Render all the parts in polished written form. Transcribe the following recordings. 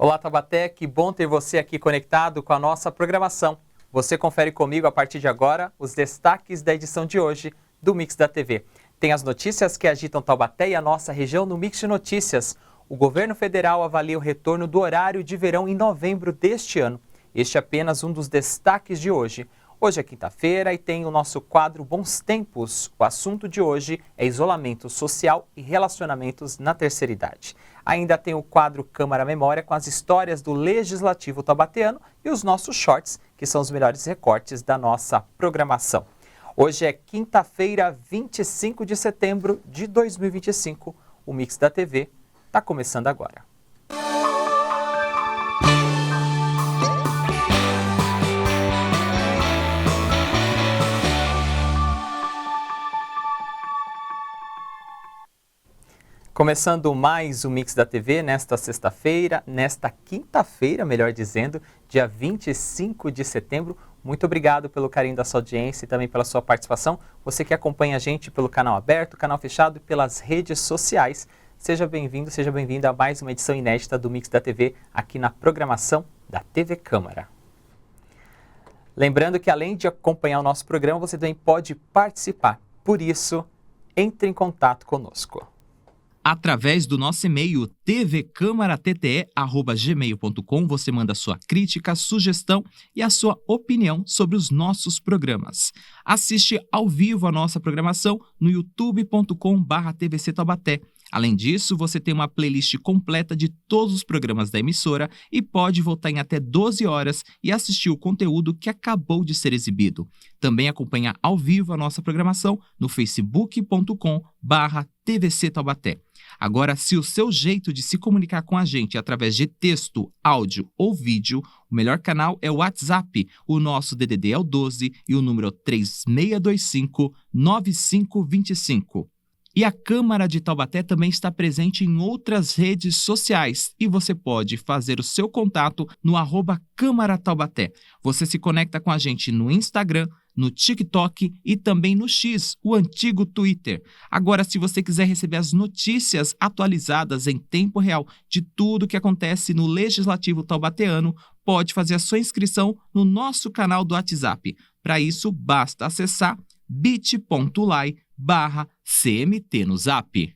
Olá, Taubaté, que bom ter você aqui conectado com a nossa programação. Você confere comigo a partir de agora os destaques da edição de hoje do Mix da TV. Tem as notícias que agitam Taubaté e a nossa região no Mix de Notícias. O governo federal avalia o retorno do horário de verão em novembro deste ano. Este é apenas um dos destaques de hoje. Hoje é quinta-feira e tem o nosso quadro Bons Tempos. O assunto de hoje é isolamento social e relacionamentos na terceira idade. Ainda tem o quadro Câmara Memória com as histórias do Legislativo taubateano e os nossos shorts, que são os melhores recortes da nossa programação. Hoje é quinta-feira, 25 de setembro de 2025. O Mix da TV está começando agora. Começando mais o Mix da TV nesta sexta-feira, nesta quinta-feira, melhor dizendo, dia 25 de setembro. Muito obrigado pelo carinho da sua audiência e também pela sua participação. Você que acompanha a gente pelo canal aberto, canal fechado e pelas redes sociais. Seja bem-vindo, seja bem-vinda a mais uma edição inédita do Mix da TV aqui na programação da TV Câmara. Lembrando que além de acompanhar o nosso programa, você também pode participar. Por isso, entre em contato conosco. Através do nosso e-mail tvcamaratte@gmail.com você manda sua crítica, sugestão e a sua opinião sobre os nossos programas. Assiste ao vivo a nossa programação no youtube.com/tvc Taubaté. Além disso, você tem uma playlist completa de todos os programas da emissora e pode voltar em até 12 horas e assistir o conteúdo que acabou de ser exibido. Também acompanha ao vivo a nossa programação no facebook.com/tvc Taubaté. Agora, se o seu jeito de se comunicar com a gente é através de texto, áudio ou vídeo, o melhor canal é o WhatsApp. O nosso DDD é o 12 e o número é 3625-9525. E a Câmara de Taubaté também está presente em outras redes sociais e você pode fazer o seu contato no @Câmara Taubaté. Você se conecta com a gente no Instagram, no TikTok e também no X, o antigo Twitter. Agora, se você quiser receber as notícias atualizadas em tempo real de tudo que acontece no Legislativo taubateano, pode fazer a sua inscrição no nosso canal do WhatsApp. Para isso, basta acessar bit.ly/CMT no Zap.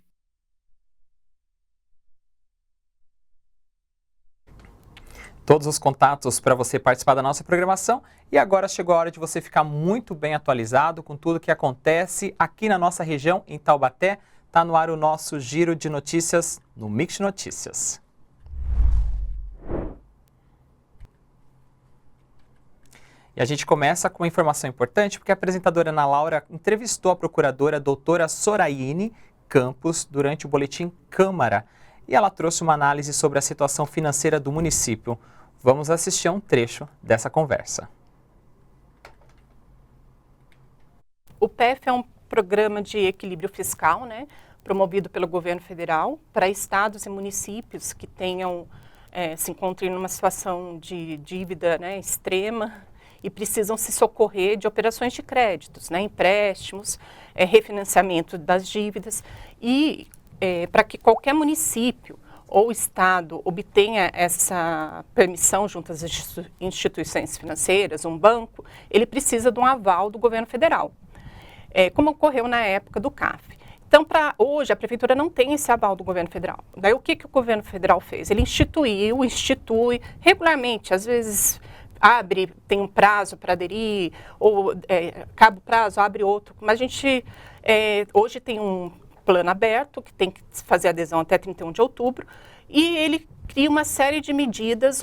Todos os contatos para você participar da nossa programação. E agora chegou a hora de você ficar muito bem atualizado com tudo que acontece aqui na nossa região, em Taubaté. Está no ar o nosso giro de notícias no Mix Notícias. E a gente começa com uma informação importante, porque a apresentadora Ana Laura entrevistou a procuradora doutora Soraine Campos durante o boletim Câmara. E ela trouxe uma análise sobre a situação financeira do município. Vamos assistir a um trecho dessa conversa. O PEF é um programa de equilíbrio fiscal, promovido pelo governo federal para estados e municípios que se encontrem numa situação de dívida extrema e precisam se socorrer de operações de créditos, empréstimos, refinanciamento das dívidas e para que qualquer município ou estado obtenha essa permissão junto às instituições financeiras, um banco, ele precisa de um aval do governo federal, como ocorreu na época do CAF. Então, hoje, a prefeitura não tem esse aval do governo federal. Daí, o que o governo federal fez? Ele institui regularmente, às vezes tem um prazo para aderir, ou acaba o prazo, abre outro, mas a gente hoje tem um plano aberto, que tem que fazer adesão até 31 de outubro, e ele cria uma série de medidas,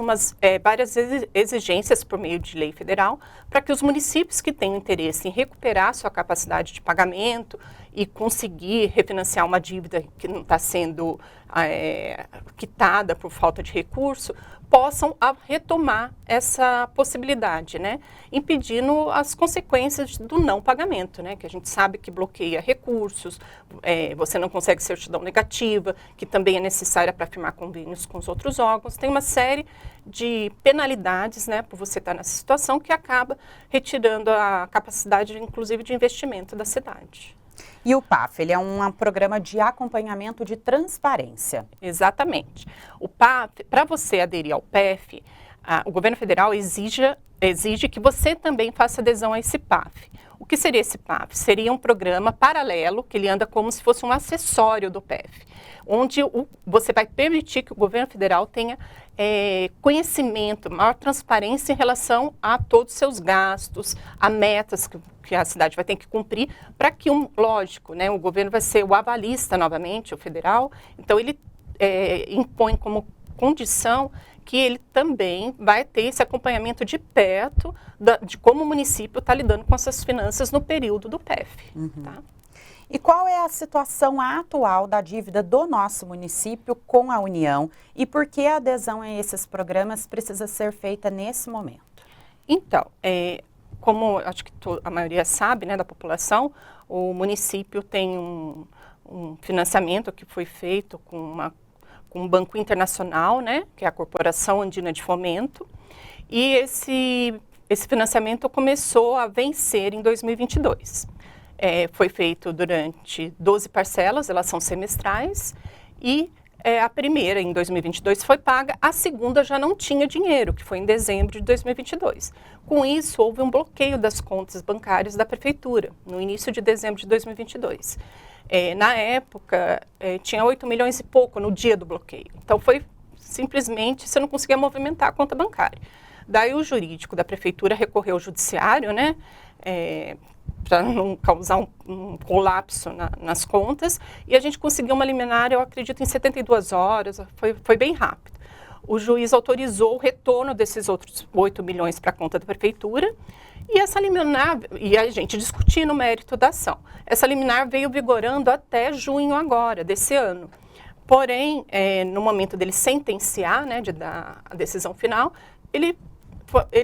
várias exigências por meio de lei federal, para que os municípios que tenham interesse em recuperar sua capacidade de pagamento e conseguir refinanciar uma dívida que não está sendo quitada por falta de recurso, possam retomar essa possibilidade, impedindo as consequências do não pagamento, que a gente sabe que bloqueia recursos, você não consegue certidão negativa, que também é necessária para firmar convênios com os outros órgãos. Tem uma série de penalidades, por você estar nessa situação, que acaba retirando a capacidade, inclusive, de investimento da cidade. E o PAF, ele é um programa de acompanhamento de transparência. Exatamente. O PAF, para você aderir ao PEF, o governo federal exige que você também faça adesão a esse PAF. O que seria esse PAF? Seria um programa paralelo, que ele anda como se fosse um acessório do PEF, onde você vai permitir que o governo federal tenha conhecimento, maior transparência em relação a todos os seus gastos, a metas que a cidade vai ter que cumprir, para que, lógico, né, o governo vai ser o avalista novamente, o federal, então ele impõe como condição que ele também vai ter esse acompanhamento de perto de como o município está lidando com essas finanças no período do PEF. Uhum. Tá? E qual é a situação atual da dívida do nosso município com a União e por que a adesão a esses programas precisa ser feita nesse momento? Então, como acho que a maioria sabe, né, da população, o município tem um financiamento que foi feito com um banco internacional, né, que é a Corporação Andina de Fomento, e esse financiamento começou a vencer em 2022. Foi feito durante 12 parcelas, elas são semestrais, e a primeira, em 2022, foi paga, a segunda já não tinha dinheiro, que foi em dezembro de 2022. Com isso, houve um bloqueio das contas bancárias da Prefeitura, no início de dezembro de 2022. Na época, tinha 8 milhões e pouco no dia do bloqueio. Então, foi simplesmente, você não conseguia movimentar a conta bancária. Daí, o jurídico da Prefeitura recorreu ao judiciário, né, para não causar um colapso nas contas, e a gente conseguiu uma liminar, eu acredito, em 72 horas, foi bem rápido. O juiz autorizou o retorno desses outros 8 milhões para a conta da Prefeitura, e essa liminar, e a gente discutindo o mérito da ação. Essa liminar veio vigorando até junho agora, desse ano. Porém, no momento dele sentenciar, né, de dar a decisão final, ele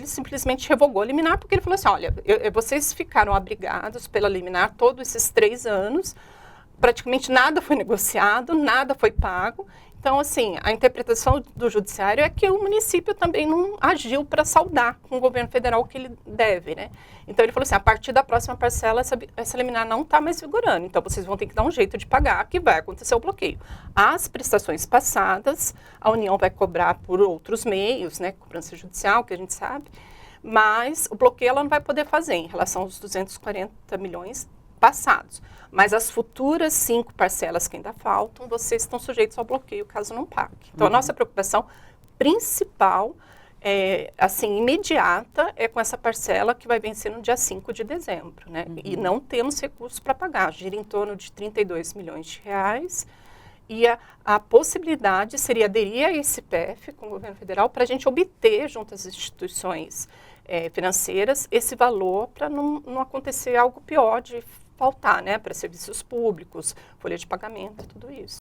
simplesmente revogou a liminar, porque ele falou assim, olha, vocês ficaram abrigados pela liminar todos esses 3 anos, praticamente nada foi negociado, nada foi pago. Então, assim, a interpretação do judiciário é que o município também não agiu para saldar com o governo federal o que ele deve, né? Então, ele falou assim, a partir da próxima parcela, essa liminar não está mais vigorando, então vocês vão ter que dar um jeito de pagar, que vai acontecer o bloqueio. As prestações passadas, a União vai cobrar por outros meios, né, cobrança judicial, que a gente sabe, mas o bloqueio ela não vai poder fazer em relação aos 240 milhões passados. Mas as futuras 5 parcelas que ainda faltam, vocês estão sujeitos ao bloqueio caso não pague. Então, a nossa preocupação principal, assim, imediata, é com essa parcela que vai vencer no dia 5 de dezembro, né? E não temos recursos para pagar, gira em torno de 32 milhões de reais. E a possibilidade seria aderir a esse PEF com o governo federal para a gente obter, junto às instituições financeiras, esse valor para não acontecer algo pior de faltar, né, para serviços públicos, folha de pagamento, tudo isso.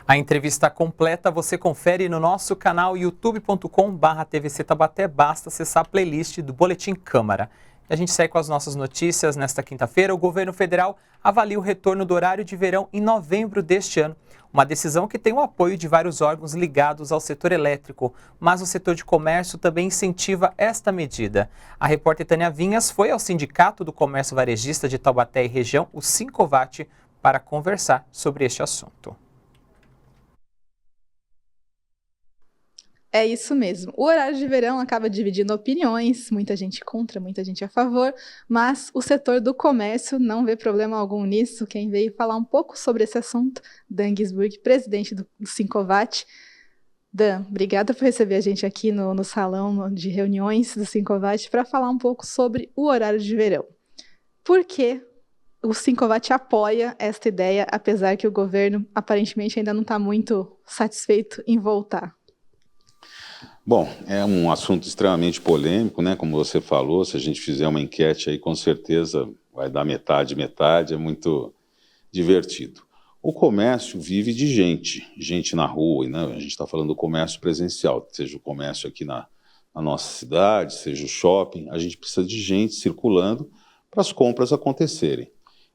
A entrevista completa você confere no nosso canal youtube.com/TVC Taubaté, basta acessar a playlist do Boletim Câmara. E a gente segue com as nossas notícias. Nesta quinta-feira, o governo federal avalia o retorno do horário de verão em novembro deste ano. Uma decisão que tem o apoio de vários órgãos ligados ao setor elétrico, mas o setor de comércio também incentiva esta medida. A repórter Tânia Vinhas foi ao Sindicato do Comércio Varejista de Taubaté e região, o Sincovat, para conversar sobre este assunto. É isso mesmo. O horário de verão acaba dividindo opiniões, muita gente contra, muita gente a favor, mas o setor do comércio não vê problema algum nisso. Quem veio falar um pouco sobre esse assunto, Dan Gisburg, presidente do Sincovat. Dan, obrigada por receber a gente aqui no salão de reuniões do Sincovat para falar um pouco sobre o horário de verão. Por que o Sincovat apoia esta ideia, apesar que o governo aparentemente ainda não está muito satisfeito em voltar? Bom, é um assunto extremamente polêmico, né? Como você falou, se a gente fizer uma enquete aí, com certeza vai dar metade, é muito divertido. O comércio vive de gente na rua, né? A gente está falando do comércio presencial, seja o comércio aqui na nossa cidade, seja o shopping, a gente precisa de gente circulando para as compras acontecerem.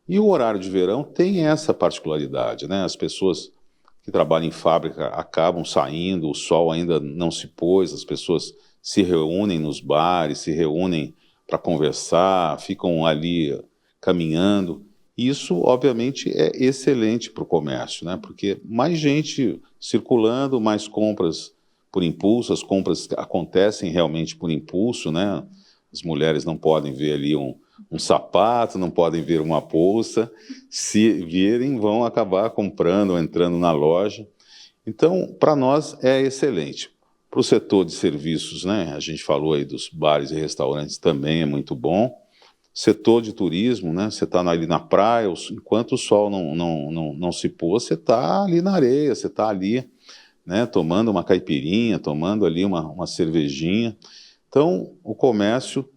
E o horário de verão tem essa particularidade, né? As pessoas que trabalham em fábrica acabam saindo, o sol ainda não se pôs, as pessoas se reúnem nos bares, se reúnem para conversar, ficam ali caminhando. Isso, obviamente, é excelente para o comércio, né? Porque mais gente circulando, mais compras por impulso, as compras acontecem realmente por impulso, né? As mulheres não podem ver ali um sapato, não podem ver uma bolsa, se virem vão acabar comprando ou entrando na loja. Então, para nós é excelente. Para o setor de serviços, né? A gente falou aí dos bares e restaurantes, também é muito bom. Setor de turismo, né? Você está ali na praia, enquanto o sol não se pôs, você está ali na areia, você está ali, né, tomando uma caipirinha, tomando ali uma cervejinha. Então, o comércio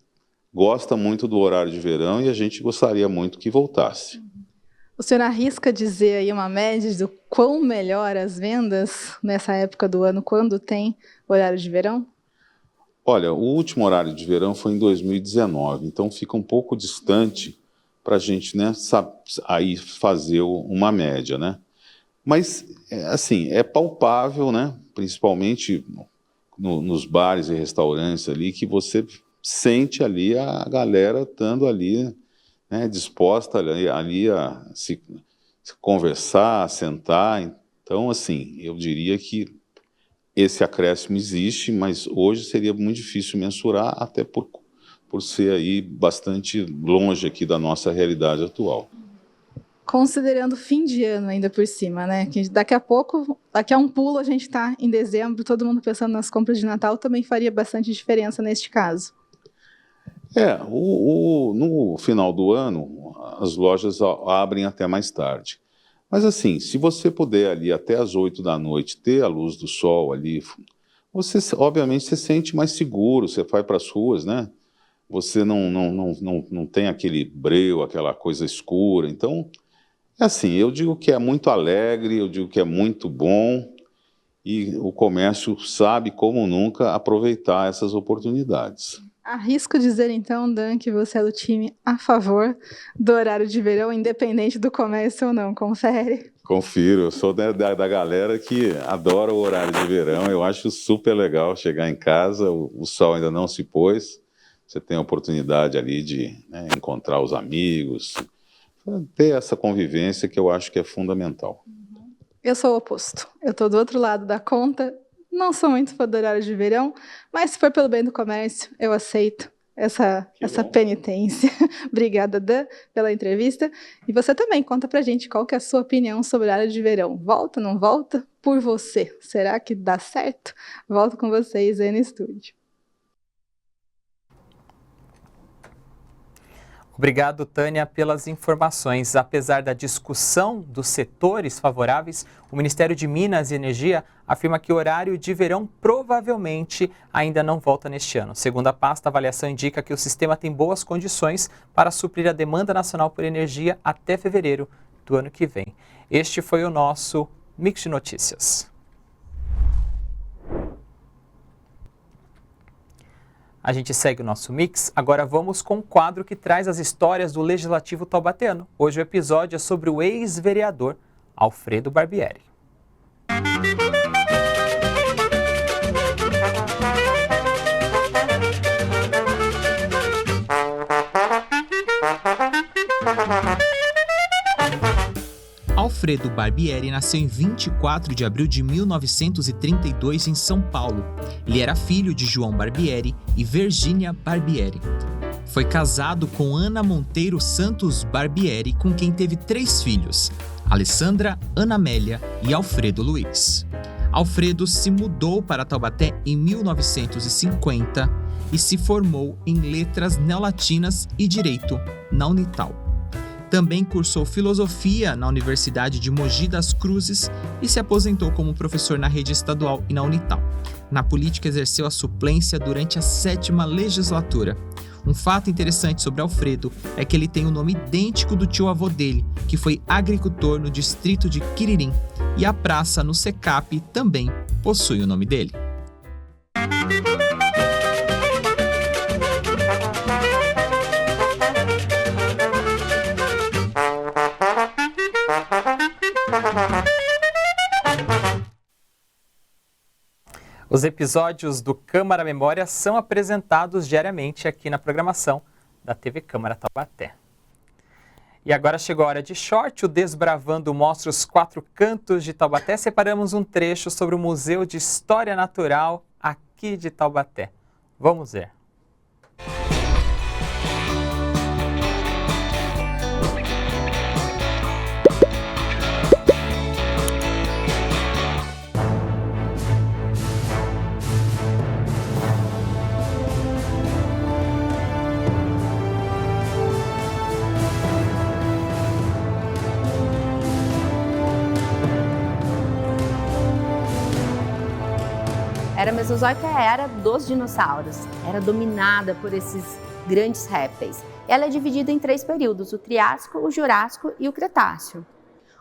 gosta muito do horário de verão e a gente gostaria muito que voltasse. O senhor arrisca dizer aí uma média do quão melhor as vendas nessa época do ano, quando tem horário de verão? Olha, o último horário de verão foi em 2019, então fica um pouco distante para a gente, né, aí fazer uma média, né? Mas, assim, é palpável, né, principalmente nos bares e restaurantes ali, que você sente ali a galera estando ali, né, disposta ali a se conversar, a sentar. Então, assim, eu diria que esse acréscimo existe, mas hoje seria muito difícil mensurar, até por ser aí bastante longe aqui da nossa realidade atual. Considerando o fim de ano ainda por cima, né? Que daqui a um pulo a gente está em dezembro, todo mundo pensando nas compras de Natal, também faria bastante diferença neste caso. No final do ano, as lojas abrem até mais tarde. Mas assim, se você puder ali até as 8 da noite ter a luz do sol ali, você obviamente se sente mais seguro, você vai para as ruas, né? Você não tem aquele breu, aquela coisa escura. Então, assim, eu digo que é muito alegre, eu digo que é muito bom e o comércio sabe como nunca aproveitar essas oportunidades. Arrisco dizer, então, Dan, que você é do time a favor do horário de verão, independente do comércio ou não. Confere? Confiro, eu sou da galera que adora o horário de verão. Eu acho super legal chegar em casa, o sol ainda não se pôs. Você tem a oportunidade ali de, né, encontrar os amigos, ter essa convivência que eu acho que é fundamental. Eu sou o oposto. Eu estou do outro lado da conta. Não sou muito fã do horário de verão, mas se for pelo bem do comércio, eu aceito essa penitência. Obrigada, Dan, pela entrevista. E você também, conta pra gente qual que é a sua opinião sobre o horário de verão. Volta, não volta? Por você. Será que dá certo? Volto com vocês aí no estúdio. Obrigado, Tânia, pelas informações. Apesar da discussão dos setores favoráveis, o Ministério de Minas e Energia afirma que o horário de verão provavelmente ainda não volta neste ano. Segundo a pasta, a avaliação indica que o sistema tem boas condições para suprir a demanda nacional por energia até fevereiro do ano que vem. Este foi o nosso Mix de Notícias. A gente segue o nosso mix, agora vamos com um quadro que traz as histórias do Legislativo taubateano. Hoje o episódio é sobre o ex-vereador Alfredo Barbieri. Alfredo Barbieri nasceu em 24 de abril de 1932 em São Paulo. Ele era filho de João Barbieri e Virgínia Barbieri. Foi casado com Ana Monteiro Santos Barbieri, com quem teve 3 filhos, Alessandra, Ana Amélia e Alfredo Luiz. Alfredo se mudou para Taubaté em 1950 e se formou em Letras Neolatinas e Direito na Unital. Também cursou filosofia na Universidade de Mogi das Cruzes e se aposentou como professor na rede estadual e na Unital. Na política, exerceu a suplência durante a 7ª legislatura. Um fato interessante sobre Alfredo é que ele tem o nome idêntico do tio-avô dele, que foi agricultor no distrito de Quiririm, e a praça no Secap também possui o nome dele. Os episódios do Câmara Memória são apresentados diariamente aqui na programação da TV Câmara Taubaté. E agora chegou a hora de short, o Desbravando mostra os 4 cantos de Taubaté. Separamos um trecho sobre o Museu de História Natural aqui de Taubaté. Vamos ver. A era mesozoica é a era dos dinossauros, era dominada por esses grandes répteis. Ela é dividida em 3 períodos, o Triássico, o Jurássico e o Cretáceo.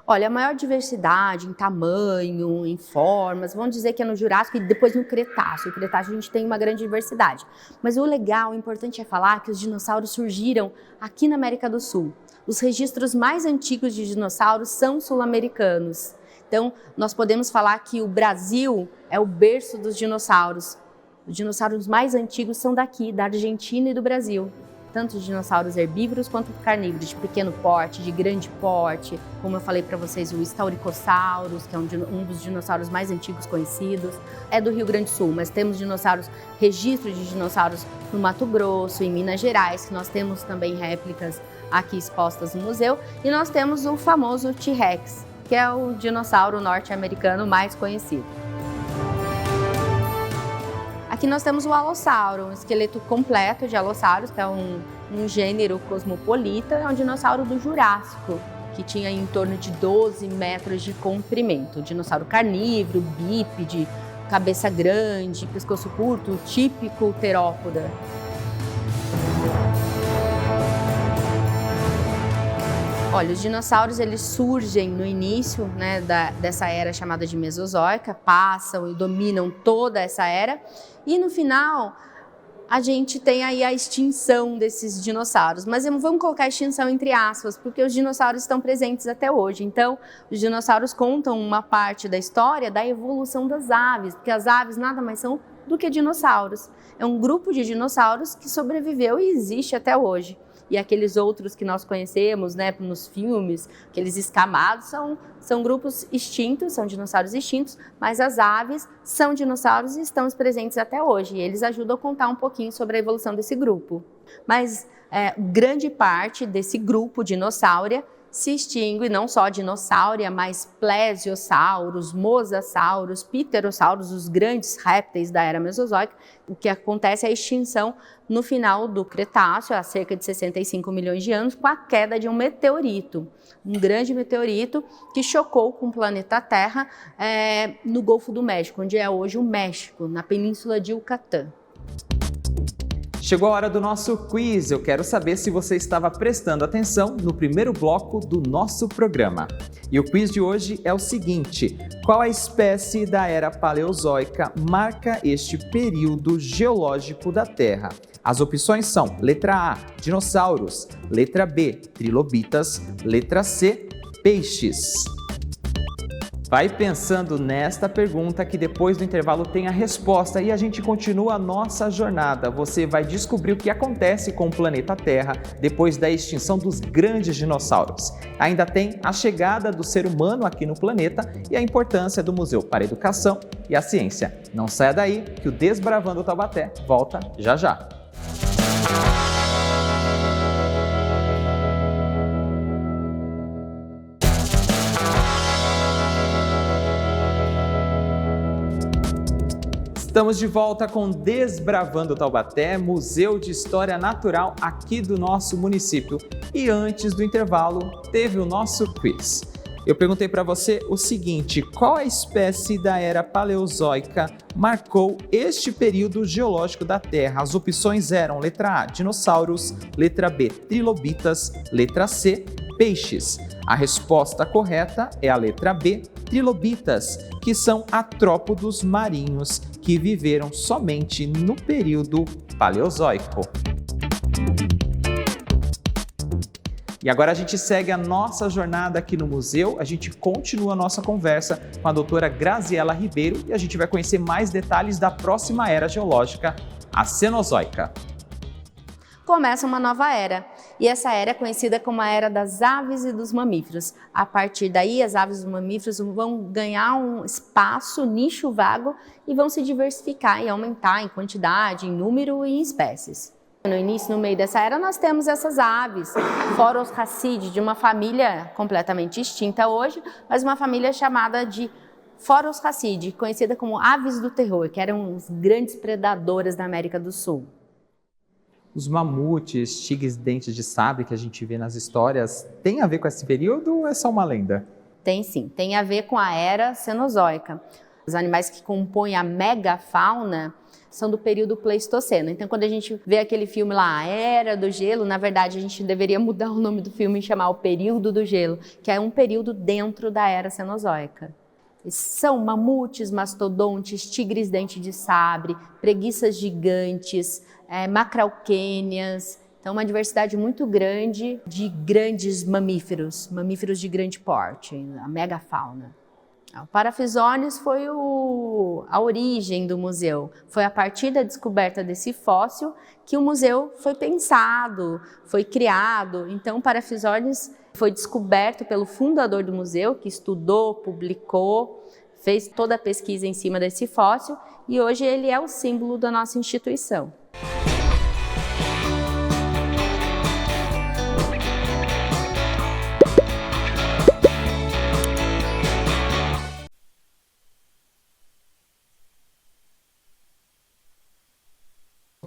Olha, a maior diversidade em tamanho, em formas, vamos dizer que é no Jurássico e depois no Cretáceo. No Cretáceo a gente tem uma grande diversidade. Mas o legal, o importante é falar que os dinossauros surgiram aqui na América do Sul. Os registros mais antigos de dinossauros são sul-americanos. Então, nós podemos falar que o Brasil é o berço dos dinossauros. Os dinossauros mais antigos são daqui, da Argentina e do Brasil. Tanto os dinossauros herbívoros quanto carnívoros, de pequeno porte, de grande porte. Como eu falei para vocês, o Staurikosaurus, que é um dos dinossauros mais antigos conhecidos. É do Rio Grande do Sul, mas temos registros de dinossauros no Mato Grosso, em Minas Gerais, que nós temos também réplicas aqui expostas no museu. E nós temos o famoso T-Rex, que é o dinossauro norte-americano mais conhecido. Aqui nós temos o Alossauro, um esqueleto completo de Alossauros, que é um gênero cosmopolita, é um dinossauro do Jurássico, que tinha em torno de 12 metros de comprimento. Dinossauro carnívoro, bípede, cabeça grande, pescoço curto, típico terópoda. Olha, os dinossauros eles surgem no início, né, dessa era chamada de Mesozoica, passam e dominam toda essa era, e no final a gente tem aí a extinção desses dinossauros. Mas vamos colocar a extinção entre aspas, porque os dinossauros estão presentes até hoje. Então, os dinossauros contam uma parte da história da evolução das aves, porque as aves nada mais são do que dinossauros. É um grupo de dinossauros que sobreviveu e existe até hoje. E aqueles outros que nós conhecemos, né, nos filmes, aqueles escamados, são grupos extintos, são dinossauros extintos, mas as aves são dinossauros e estão presentes até hoje. E eles ajudam a contar um pouquinho sobre a evolução desse grupo. Mas grande parte desse grupo dinossáurea se extingue, não só dinossáurea, mas plesiosauros, mosassauros, pterossauros, os grandes répteis da era mesozoica. O que acontece é a extinção no final do Cretáceo, há cerca de 65 milhões de anos, com a queda de um meteorito, um grande meteorito que chocou com o planeta Terra no Golfo do México, onde é hoje o México, na Península de Yucatán. Chegou a hora do nosso quiz. Eu quero saber se você estava prestando atenção no primeiro bloco do nosso programa. E o quiz de hoje é o seguinte: qual a espécie da era paleozoica marca este período geológico da Terra? As opções são: letra A, dinossauros, letra B, trilobitas, letra C, peixes. Vai pensando nesta pergunta que depois do intervalo tem a resposta e a gente continua a nossa jornada. Você vai descobrir o que acontece com o planeta Terra depois da extinção dos grandes dinossauros. Ainda tem a chegada do ser humano aqui no planeta e a importância do museu para a educação e a ciência. Não saia daí que o Desbravando Taubaté volta já já. Estamos de volta com Desbravando Taubaté, Museu de História Natural aqui do nosso município. E antes do intervalo, teve o nosso quiz. Eu perguntei para você o seguinte: qual a espécie da era paleozoica marcou este período geológico da Terra? As opções eram letra A, dinossauros, letra B, trilobitas, letra C, peixes. A resposta correta é a letra B, trilobitas, que são artrópodos marinhos que viveram somente no período paleozoico. E agora a gente segue a nossa jornada aqui no museu, a gente continua a nossa conversa com a doutora Graziela Ribeiro e a gente vai conhecer mais detalhes da próxima era geológica, a Cenozoica. Começa uma nova era, e essa era é conhecida como a era das aves e dos mamíferos. A partir daí, as aves e os mamíferos vão ganhar um espaço, nicho vago, e vão se diversificar e aumentar em quantidade, em número e em espécies. No início, no meio dessa era, nós temos essas aves, Phoros rhacide, de uma família completamente extinta hoje, mas uma família chamada de Phoros rhacide, conhecida como aves do terror, que eram os grandes predadores da América do Sul. Os mamutes, tigres dentes de sabre que a gente vê nas histórias, tem a ver com esse período ou é só uma lenda? Tem sim, tem a ver com a era Cenozoica. Os animais que compõem a megafauna são do período Pleistoceno. Então, quando a gente vê aquele filme lá, A Era do Gelo, na verdade, a gente deveria mudar o nome do filme e chamar o Período do Gelo, que é um período dentro da Era Cenozoica. São mamutes, mastodontes, tigres dente de sabre, preguiças gigantes, macrauquênias. Então, uma diversidade muito grande de grandes mamíferos, mamíferos de grande porte, a megafauna. O Parafisónios foi a origem do museu. Foi a partir da descoberta desse fóssil que o museu foi pensado, foi criado. Então, o Parafisónios foi descoberto pelo fundador do museu, que estudou, publicou, fez toda a pesquisa em cima desse fóssil e hoje ele é o símbolo da nossa instituição.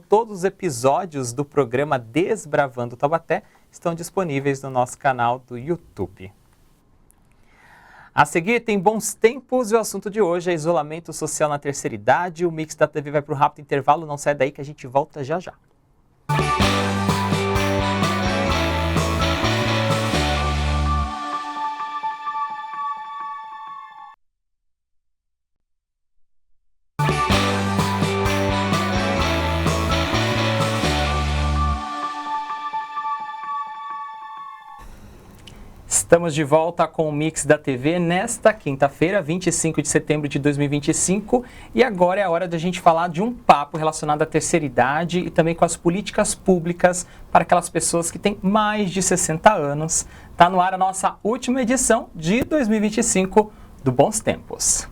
Todos os episódios do programa Desbravando Taubaté estão disponíveis no nosso canal do YouTube. A seguir tem Bons Tempos e o assunto de hoje é isolamento social na terceira idade. O Mix da TV vai para o rápido intervalo, não sai daí que a gente volta já já. Estamos de volta com o Mix da TV nesta quinta-feira, 25 de setembro de 2025. E agora é a hora de a gente falar de um papo relacionado à terceira idade e também com as políticas públicas para aquelas pessoas que têm mais de 60 anos. Está no ar a nossa última edição de 2025 do Bons Tempos.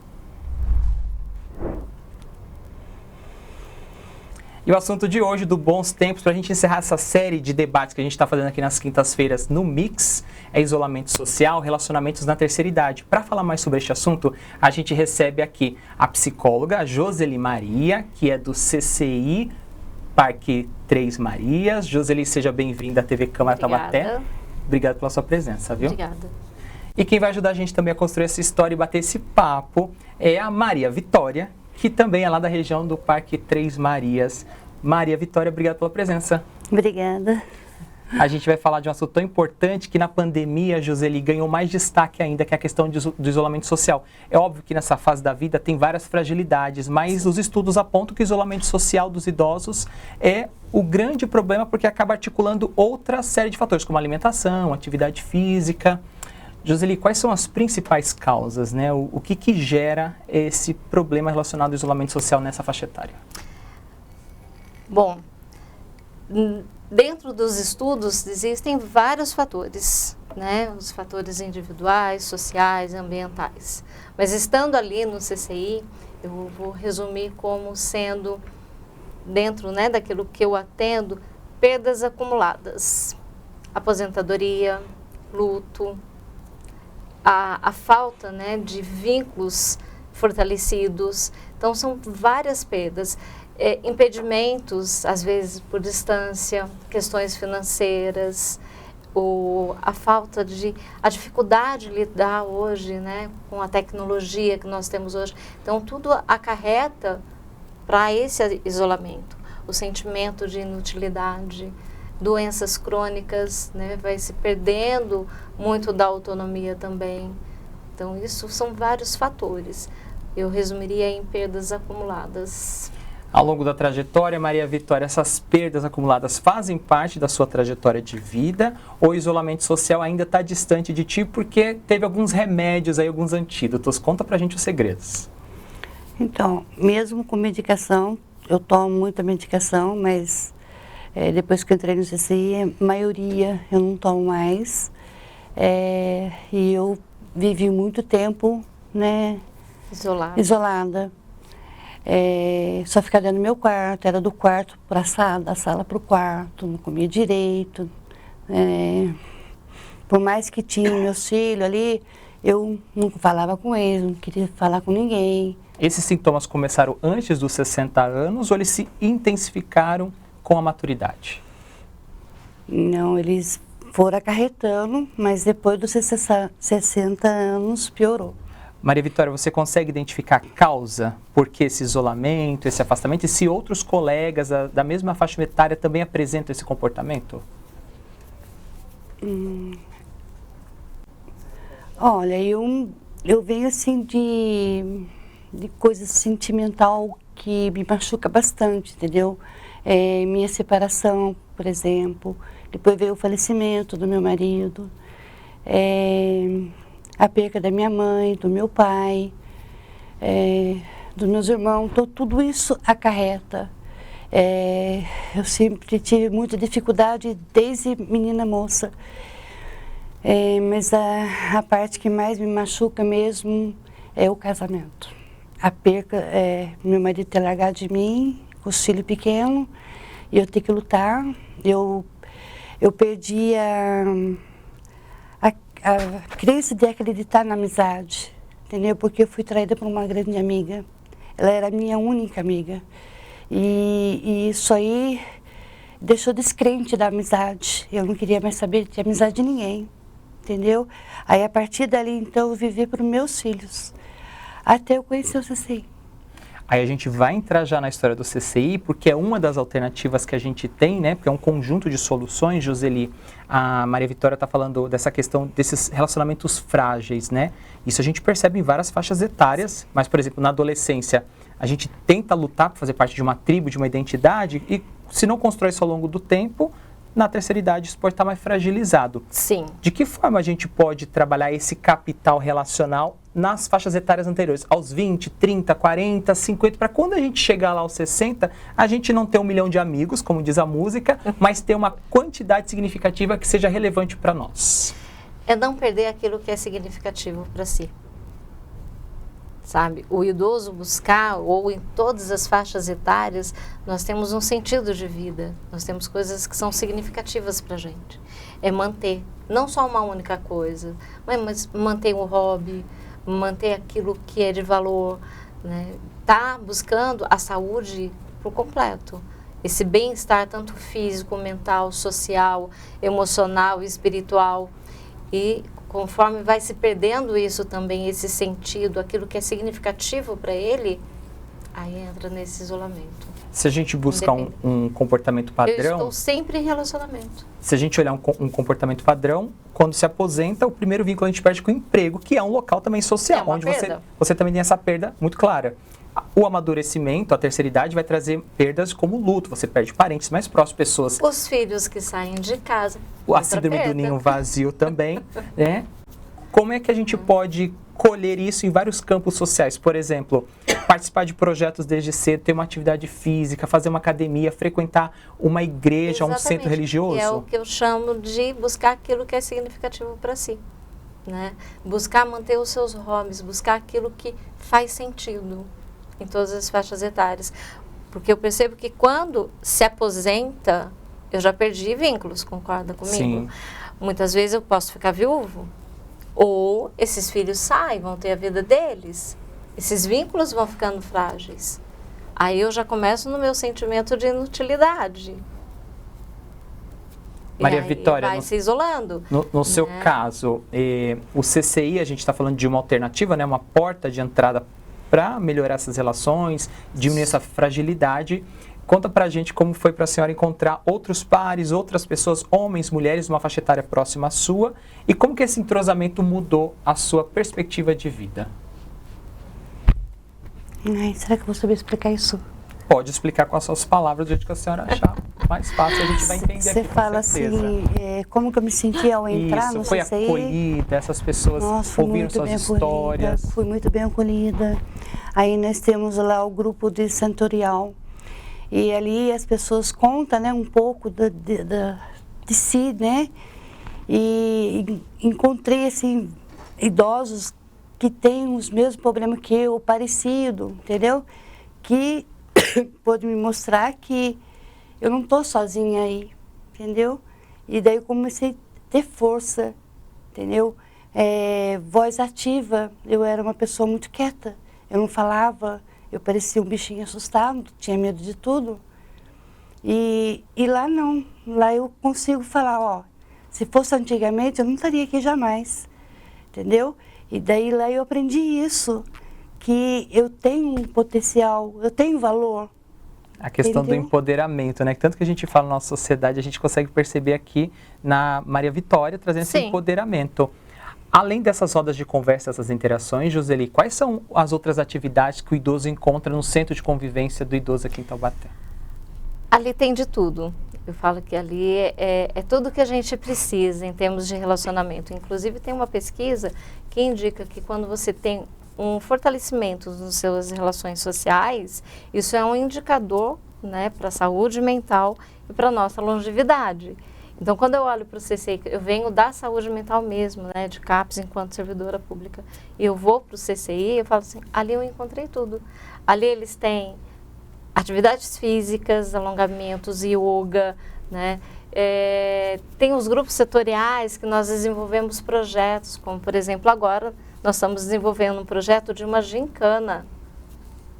E o assunto de hoje, do Bons Tempos, para a gente encerrar essa série de debates que a gente está fazendo aqui nas quintas-feiras no Mix, é isolamento social, relacionamentos na terceira idade. Para falar mais sobre este assunto, a gente recebe aqui a psicóloga Joseli Maria, que é do CCI Parque Três Marias. Joseli, seja bem-vinda à TV Câmara Taubaté. Obrigado pela sua presença, viu? Obrigada. E quem vai ajudar a gente também a construir essa história e bater esse papo é a Maria Vitória, que também é lá da região do Parque Três Marias. Maria Vitória, obrigado pela presença. Obrigada. A gente vai falar de um assunto tão importante que na pandemia, Joseli, ganhou mais destaque ainda, que é a questão do isolamento social. É óbvio que nessa fase da vida tem várias fragilidades, mas os estudos apontam que o isolamento social dos idosos é o grande problema porque acaba articulando outra série de fatores, como alimentação, atividade física. Joseli, quais são as principais causas, né? O que gera esse problema relacionado ao isolamento social nessa faixa etária? Bom, dentro dos estudos existem vários fatores, né? Os fatores individuais, sociais, ambientais. Mas estando ali no CCI, eu vou resumir como sendo, dentro, né, daquilo que eu atendo, perdas acumuladas, aposentadoria, luto, a falta, né, de vínculos fortalecidos. Então, são várias perdas. Impedimentos, às vezes por distância, questões financeiras, a dificuldade de lidar hoje, né, com a tecnologia que nós temos hoje. Então, tudo acarreta para esse isolamento. O sentimento de inutilidade, doenças crônicas, né, vai se perdendo muito da autonomia também. Então, isso são vários fatores. Eu resumiria em perdas acumuladas. Ao longo da trajetória, Maria Vitória, essas perdas acumuladas fazem parte da sua trajetória de vida ou o isolamento social ainda está distante de ti porque teve alguns remédios aí, alguns antídotos? Conta pra gente os segredos. Então, mesmo com medicação, eu tomo muita medicação, mas depois que eu entrei no CCI, a maioria eu não tomo mais. E eu vivi muito tempo, né, isolada. Só ficava dentro do meu quarto, era do quarto para a sala, da sala para o quarto, não comia direito. Por mais que tinha meus filhos ali, eu não falava com eles, não queria falar com ninguém. Esses sintomas começaram antes dos 60 anos ou eles se intensificaram com a maturidade? Não, eles foram acarretando, mas depois dos 60 anos piorou. Maria Vitória, você consegue identificar a causa por que esse isolamento, esse afastamento, e se outros colegas da mesma faixa etária também apresentam esse comportamento? Olha, eu venho assim de coisa sentimental que me machuca bastante, entendeu? Minha separação, por exemplo, depois veio o falecimento do meu marido, a perca da minha mãe, do meu pai, dos meus irmãos, então tudo isso acarreta. Eu sempre tive muita dificuldade desde menina moça, mas a parte que mais me machuca mesmo é o casamento. A perca, meu marido ter largado de mim, com os filhos pequenos, e eu ter que lutar. Eu perdi a crença de acreditar na amizade, entendeu? Porque eu fui traída por uma grande amiga. Ela era a minha única amiga. E isso aí deixou descrente da amizade. Eu não queria mais saber de amizade de ninguém, entendeu? Aí, a partir dali, então, eu vivi para os meus filhos, até eu conhecer o CCI. Aí a gente vai entrar já na história do CCI, porque é uma das alternativas que a gente tem, né? Porque é um conjunto de soluções, Joseli. A Maria Vitória está falando dessa questão desses relacionamentos frágeis, né? Isso a gente percebe em várias faixas etárias, mas, por exemplo, na adolescência, a gente tenta lutar para fazer parte de uma tribo, de uma identidade, e se não constrói isso ao longo do tempo, na terceira idade isso pode estar mais fragilizado. Sim. De que forma a gente pode trabalhar esse capital relacional nas faixas etárias anteriores, aos 20, 30, 40, 50, para quando a gente chegar lá aos 60, a gente não ter 1 milhão de amigos, como diz a música, mas ter uma quantidade significativa que seja relevante para nós? É não perder aquilo que é significativo para si. Sabe, o idoso buscar, ou em todas as faixas etárias, nós temos um sentido de vida, nós temos coisas que são significativas para a gente. É manter, não só uma única coisa, mas manter um hobby, manter aquilo que é de valor, né? Tá buscando a saúde por completo. Esse bem-estar, tanto físico, mental, social, emocional, espiritual. E conforme vai se perdendo isso também, esse sentido, aquilo que é significativo para ele, aí entra nesse isolamento. Se a gente buscar um comportamento padrão... Eu estou sempre em relacionamento. Se a gente olhar um comportamento padrão, quando se aposenta, o primeiro vínculo a gente perde com o emprego, que é um local também social, onde você também tem essa perda muito clara. O amadurecimento, a terceira idade, vai trazer perdas como luto. Você perde parentes mais próximos, pessoas... Os filhos que saem de casa. A síndrome do ninho vazio também, né? Como é que a gente pode colher isso em vários campos sociais? Por exemplo, participar de projetos desde cedo, ter uma atividade física, fazer uma academia, frequentar uma igreja, um centro religioso? É o que eu chamo de buscar aquilo que é significativo para si, né? Buscar manter os seus hobbies, buscar aquilo que faz sentido em todas as faixas etárias. Porque eu percebo que quando se aposenta, eu já perdi vínculos, concorda comigo? Sim. Muitas vezes eu posso ficar viúvo, ou esses filhos saem, vão ter a vida deles. Esses vínculos vão ficando frágeis. Aí eu já começo no meu sentimento de inutilidade. Maria Vitória, vai se isolando. No seu caso, o CCI, a gente está falando de uma alternativa, né, uma porta de entrada para melhorar essas relações, diminuir essa fragilidade. Conta pra gente como foi para a senhora encontrar outros pares, outras pessoas, homens, mulheres, numa faixa etária próxima à sua, e como que esse entrosamento mudou a sua perspectiva de vida? Ai, será que eu vou saber explicar isso? Pode explicar com as suas palavras, do jeito que a senhora achar mais fácil, a gente vai entender Você aqui, com fala certeza. assim, como que eu me senti ao entrar Isso, no foi CCI? acolhida, essas pessoas ouviram suas histórias. Fui muito bem acolhida. Aí nós temos lá o grupo de Santorial. E ali as pessoas contam, né, um pouco de si, né? E encontrei, assim, idosos que têm os mesmos problemas que eu, parecido, entendeu? Que pôde me mostrar que eu não estou sozinha aí, entendeu? E daí eu comecei a ter força, entendeu? Voz ativa, eu era uma pessoa muito quieta, eu não falava, eu parecia um bichinho assustado, tinha medo de tudo. E lá não, lá eu consigo falar, ó, se fosse antigamente eu não estaria aqui jamais, entendeu? E daí lá eu aprendi isso, que eu tenho um potencial, eu tenho valor. A questão do empoderamento, né? Tanto que a gente fala na nossa sociedade, a gente consegue perceber aqui na Maria Vitória, trazendo esse empoderamento. Além dessas rodas de conversa, essas interações, Joseli, quais são as outras atividades que o idoso encontra no centro de convivência do idoso aqui em Taubaté? Ali tem de tudo. Eu falo que ali é tudo que a gente precisa em termos de relacionamento. Inclusive tem uma pesquisa que indica que quando você tem um fortalecimento nas suas relações sociais, isso é um indicador, né, para a saúde mental e para a nossa longevidade. Então, quando eu olho para o CCI, eu venho da saúde mental mesmo, né, de CAPES enquanto servidora pública, e eu vou para o CCI, eu falo assim, ali eu encontrei tudo. Ali eles têm atividades físicas, alongamentos, yoga, né? Tem os grupos setoriais que nós desenvolvemos projetos, como por exemplo agora nós estamos desenvolvendo um projeto de uma gincana,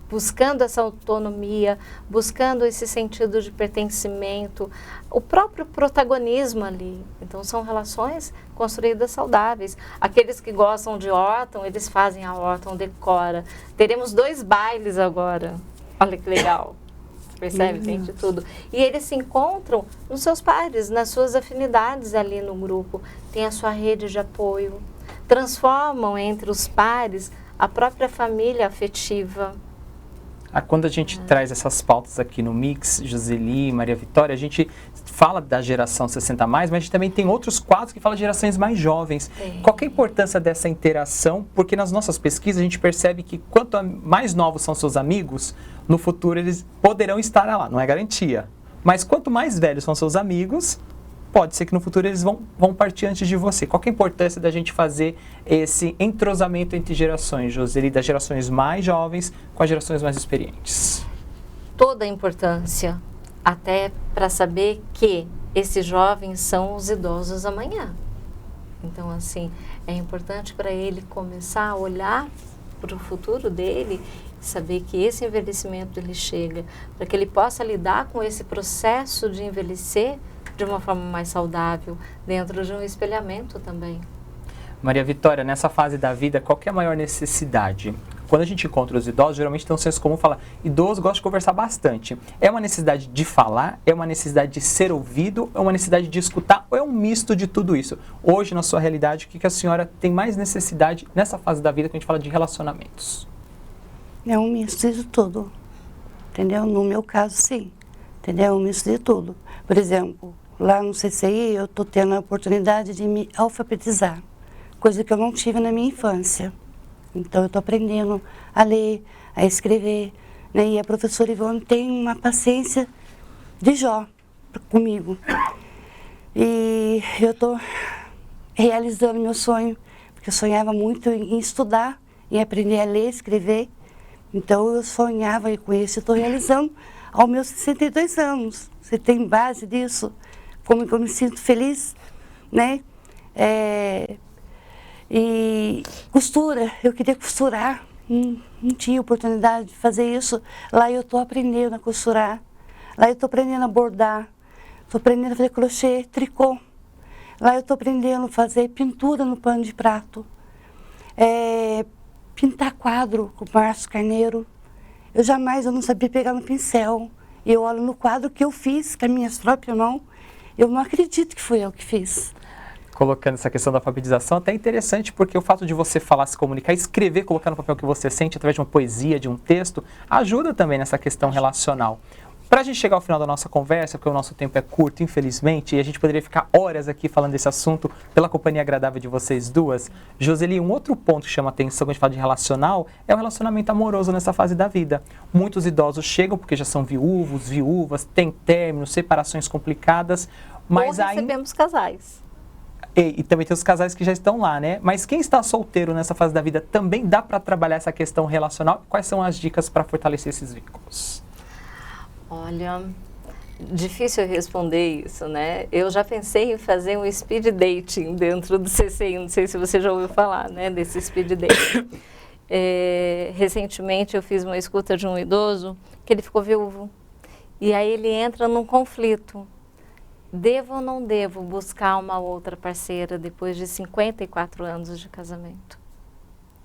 buscando essa autonomia, buscando esse sentido de pertencimento, o próprio protagonismo ali. Então são relações construídas saudáveis. Aqueles que gostam de Horton, eles fazem a Horton, decora. Teremos 2 bailes agora. Olha que legal, percebe? Tem de tudo. E eles se encontram nos seus pares, nas suas afinidades ali no grupo. Tem a sua rede de apoio. Transformam entre os pares a própria família afetiva. Quando a gente traz essas pautas aqui no Mix, Joseli, Maria Vitória, a gente fala da geração 60+, mas a gente também tem outros quadros que falam de gerações mais jovens. Qual que é a importância dessa interação? Porque nas nossas pesquisas a gente percebe que quanto mais novos são seus amigos, no futuro eles poderão estar lá, não é garantia. Mas quanto mais velhos são seus amigos, pode ser que no futuro eles vão partir antes de você. Qual que é a importância da gente fazer esse entrosamento entre gerações, Joseli, das gerações mais jovens com as gerações mais experientes? Toda a importância, até para saber que esses jovens são os idosos amanhã. Então, assim, é importante para ele começar a olhar para o futuro dele e saber que esse envelhecimento ele chega, para que ele possa lidar com esse processo de envelhecer de uma forma mais saudável, dentro de um espelhamento também. Maria Vitória, nessa fase da vida, qual que é a maior necessidade? Quando a gente encontra os idosos, geralmente tem um senso comum falar, idoso gosta de conversar bastante. É uma necessidade de falar? É uma necessidade de ser ouvido? É uma necessidade de escutar? Ou é um misto de tudo isso? Hoje, na sua realidade, o que a senhora tem mais necessidade nessa fase da vida que a gente fala de relacionamentos? É um misto de tudo, entendeu? No meu caso, sim, entendeu? É um misto de tudo. Por exemplo, lá no CCI, eu estou tendo a oportunidade de me alfabetizar, coisa que eu não tive na minha infância. Então, eu estou aprendendo a ler, a escrever, né? E a professora Ivone tem uma paciência de Jó comigo. E eu estou realizando meu sonho, porque eu sonhava muito em estudar, em aprender a ler, escrever. Então, eu sonhava com isso, estou realizando aos meus 62 anos. Você tem base disso? Como que eu me sinto feliz, né? E costura, eu queria costurar, não tinha oportunidade de fazer isso. Lá eu estou aprendendo a costurar, lá eu estou aprendendo a bordar, estou aprendendo a fazer crochê, tricô. Lá eu estou aprendendo a fazer pintura no pano de prato, pintar quadro com o Márcio Carneiro. Eu não sabia pegar no pincel. E eu olho no quadro que eu fiz com as minhas próprias mãos, eu não acredito que foi eu que fiz. colocando essa questão da alfabetização, até interessante, porque o fato de você falar, se comunicar, escrever, colocar no papel o que você sente através de uma poesia, de um texto, ajuda também nessa questão relacional. Para a gente chegar ao final da nossa conversa, porque o nosso tempo é curto, infelizmente, e a gente poderia ficar horas aqui falando desse assunto pela companhia agradável de vocês duas. Joseli, um outro ponto que chama atenção quando a gente fala de relacional é o relacionamento amoroso nessa fase da vida. Muitos idosos chegam porque já são viúvos, viúvas, têm términos, separações complicadas, mas ou recebemos casais. E também tem os casais que já estão lá, né? Mas quem está solteiro nessa fase da vida também dá para trabalhar essa questão relacional? Quais são as dicas para fortalecer esses vínculos? Olha, difícil responder isso, né? Eu já pensei em fazer um speed dating dentro do CCI, não sei se você já ouviu falar, né, desse speed dating. Recentemente eu fiz uma escuta de um idoso que ele ficou viúvo. E aí ele entra num conflito. Devo ou não devo buscar uma outra parceira depois de 54 anos de casamento?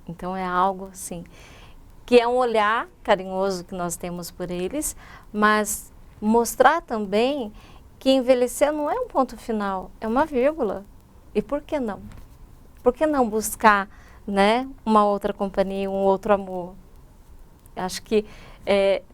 Então é algo assim, que é um olhar carinhoso que nós temos por eles, mas mostrar também que envelhecer não é um ponto final, é uma vírgula. E por que não? Por que não buscar, né, uma outra companhia, um outro amor? Acho que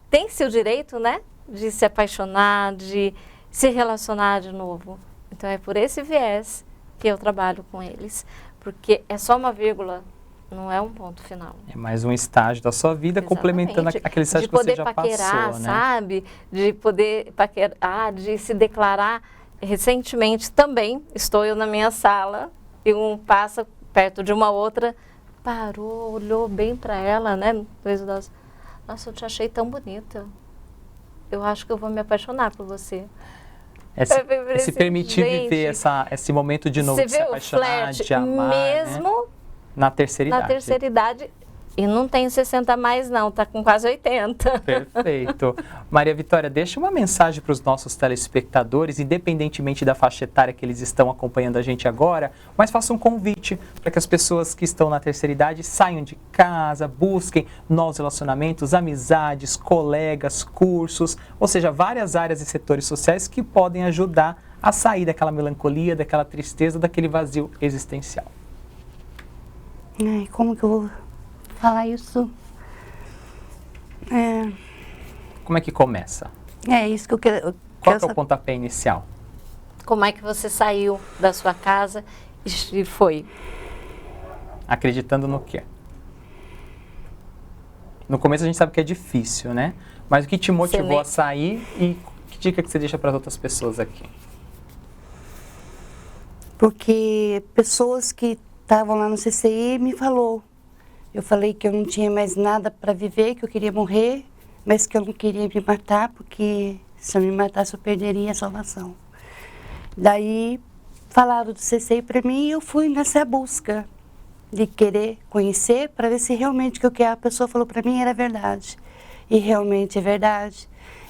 tem-se o direito, né, de se apaixonar, de se relacionar de novo. Então é por esse viés que eu trabalho com eles, porque é só uma vírgula, não é um ponto final. É mais um estágio da sua vida, exatamente, complementando aquele estágio que você já passou, né? De poder paquerar, sabe? De poder paquerar, de se declarar. Recentemente também, estou eu na minha sala e um passa perto de uma outra, parou, olhou bem para ela, né? Dois idosos. Nossa, eu te achei tão bonita. Eu acho que eu vou me apaixonar por você. Se permitir viver esse momento de novo, de se apaixonar, de amar, mesmo, né? Na terceira idade. Na terceira idade. E não tem 60 mais não, tá com quase 80. Perfeito. Maria Vitória, deixa uma mensagem para os nossos telespectadores, independentemente da faixa etária que eles estão acompanhando a gente agora, mas faça um convite para que as pessoas que estão na terceira idade saiam de casa, busquem novos relacionamentos, amizades, colegas, cursos, ou seja, várias áreas e setores sociais que podem ajudar a sair daquela melancolia, daquela tristeza, daquele vazio existencial. Ai, como que eu vou falar isso? Como é que começa? É isso que eu quero. Qual é o pontapé inicial? Como é que você saiu da sua casa e foi? Acreditando no quê? No começo a gente sabe que é difícil, né? Mas o que te motivou a sair e que dica que você deixa para as outras pessoas aqui? Porque pessoas que estavam lá no CCI me falou. Eu falei que eu não tinha mais nada para viver, que eu queria morrer, mas que eu não queria me matar, porque se eu me matasse eu perderia a salvação. Daí falaram do CCI para mim e eu fui nessa busca de querer conhecer para ver se realmente o que a pessoa falou para mim era verdade. E realmente é verdade.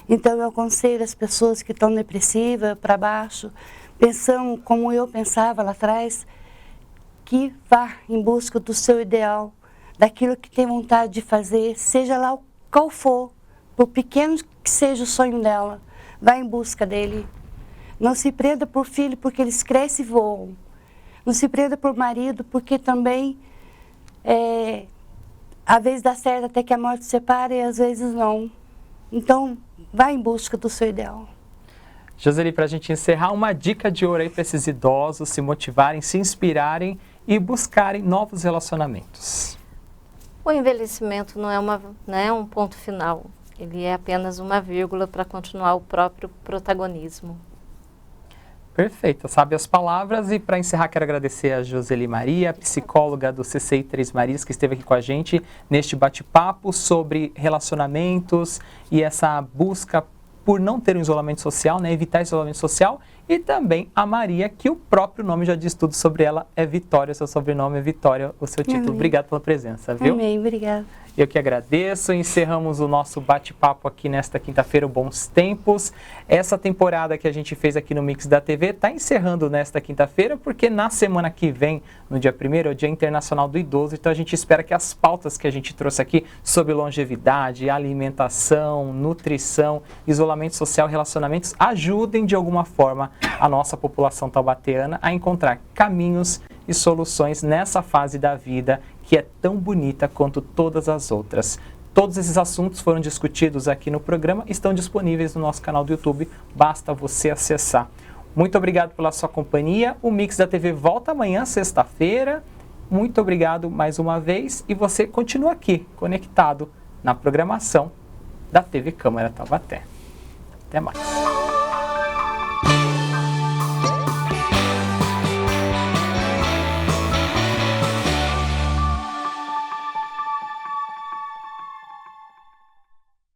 Então eu aconselho as pessoas que estão depressivas, para baixo, pensando como eu pensava lá atrás, que vá em busca do seu ideal, daquilo que tem vontade de fazer, seja lá qual for, por pequeno que seja o sonho dela, vá em busca dele. Não se prenda por filho, porque eles crescem e voam. Não se prenda por marido, porque também, às vezes dá certo até que a morte separe e às vezes não. Então, vá em busca do seu ideal. Joseli, para a gente encerrar, uma dica de ouro aí para esses idosos se motivarem, se inspirarem e buscarem novos relacionamentos. O envelhecimento não é um ponto final, ele é apenas uma vírgula para continuar o próprio protagonismo. Perfeito, sabe as palavras. E para encerrar, quero agradecer a Joseli Maria, psicóloga do CCI Três Marias, que esteve aqui com a gente neste bate-papo sobre relacionamentos e essa busca por não ter um isolamento social, né, evitar isolamento social, e também a Maria, que o próprio nome já diz tudo sobre ela, é Vitória, seu sobrenome é Vitória, o seu título. Amém. Obrigado pela presença, viu? Amém, obrigada. Eu que agradeço. Encerramos o nosso bate-papo aqui nesta quinta-feira, Bons Tempos. Essa temporada que a gente fez aqui no Mix da TV está encerrando nesta quinta-feira, porque na semana que vem, no dia 1º, é o Dia Internacional do Idoso. Então a gente espera que as pautas que a gente trouxe aqui sobre longevidade, alimentação, nutrição, isolamento social, relacionamentos, ajudem de alguma forma a nossa população taubateana a encontrar caminhos e soluções nessa fase da vida que é tão bonita quanto todas as outras. Todos esses assuntos foram discutidos aqui no programa, estão disponíveis no nosso canal do YouTube, basta você acessar. Muito obrigado pela sua companhia. O Mix da TV volta amanhã, sexta-feira. Muito obrigado mais uma vez e você continua aqui, conectado na programação da TV Câmara Taubaté. Até mais.